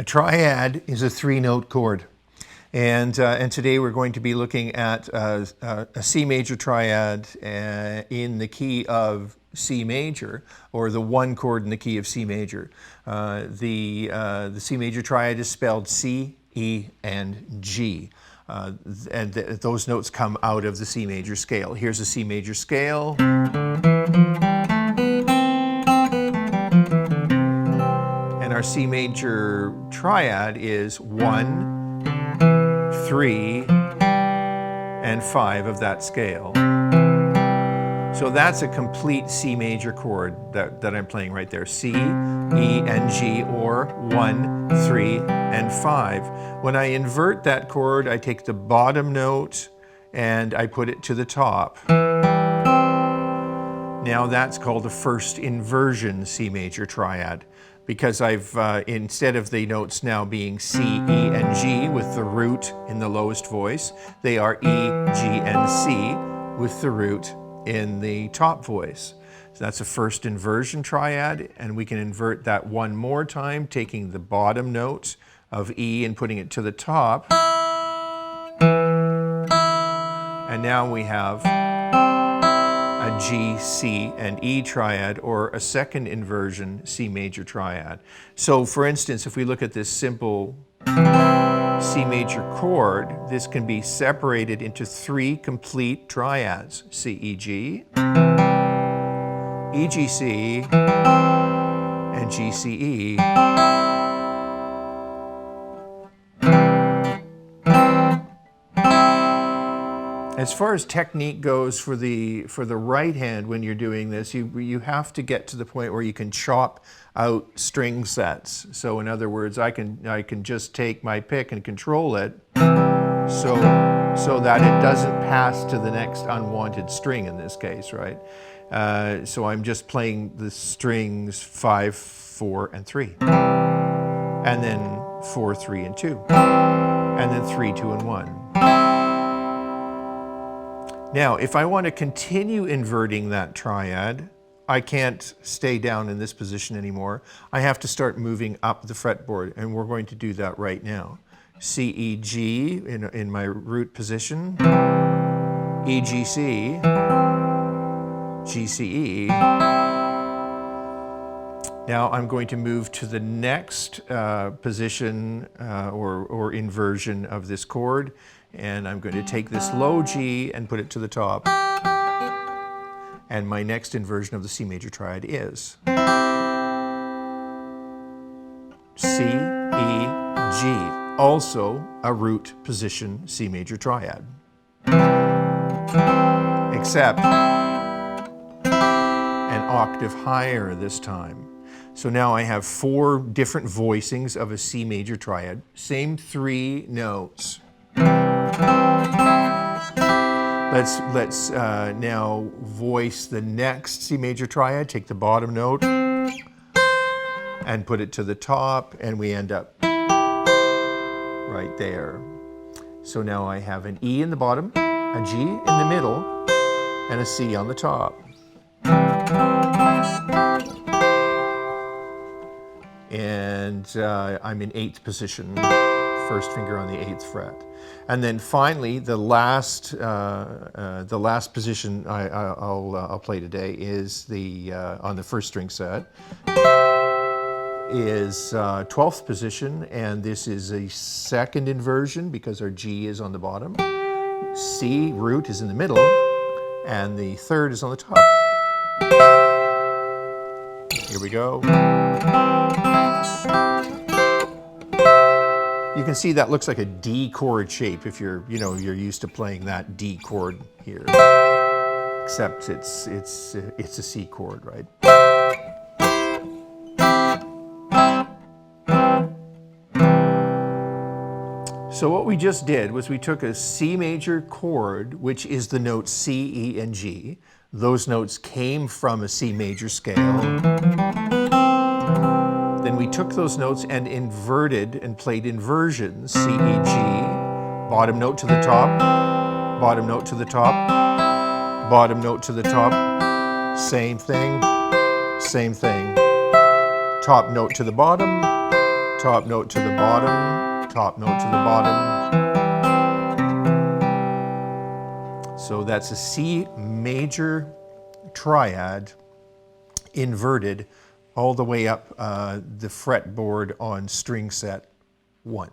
A triad is a three-note chord. And today we're going to be looking at a C major triad in the key of C major, or the one chord in the key of C major. The C major triad is spelled C, E, and G. And those notes come out of the C major scale. Here's a C major scale. And our C major triad is 1, 3, and 5 of that scale. So that's a complete C major chord that I'm playing right there. C, E, and G, or 1, 3, and 5. When I invert that chord, I take the bottom note and I put it to the top. Now that's called a first inversion C major triad, because I've, instead of the notes now being C, E, and G with the root in the lowest voice, they are E, G, and C with the root in the top voice. So that's a first inversion triad, and we can invert that one more time, taking the bottom note of E and putting it to the top. And now we have a G, C, and E triad, or a second inversion C major triad. So for instance, if we look at this simple C major chord, this can be separated into 3 complete triads: C, E, G, E, G, C, and G, C, E. As far as technique goes for the right hand, when you're doing this, you have to get to the point where you can chop out string sets. So in other words, I can just take my pick and control it so that it doesn't pass to the next unwanted string in this case, right? So I'm just playing the strings 5, 4, and 3, and then 4, 3, and 2, and then 3, 2, and 1. Now, if I want to continue inverting that triad, I can't stay down in this position anymore. I have to start moving up the fretboard, and we're going to do that right now. C, E, G in my root position, E, G, C, G, C, E. Now I'm going to move to the next position or inversion of this chord, and I'm going to take this low G and put it to the top. And my next inversion of the C major triad is C, E, G, also a root position C major triad, except an octave higher this time. So now I have 4 different voicings of a C major triad, same 3 notes. Let's now voice the next C major triad. Take the bottom note and put it to the top, and we end up right there. So now I have an E in the bottom, a G in the middle, and a C on the top. And I'm in 8th position, first finger on the 8th fret. And then finally, the last position I'll play today is on the first string set, is 12th position, and this is a second inversion because our G is on the bottom, C root is in the middle, and the third is on the top. Here we go. You can see that looks like a D chord shape if you're used to playing that D chord here. Except it's a C chord, right? So what we just did was we took a C major chord, which is the notes C, E, and G. Those notes came from a C major scale. Then we took those notes and inverted and played inversions, C, E, G, bottom note to the top, bottom note to the top, bottom note to the top, same thing, top note to the bottom, top note to the bottom, top note to the bottom. So that's a C major triad inverted all the way up the fretboard on string set 1.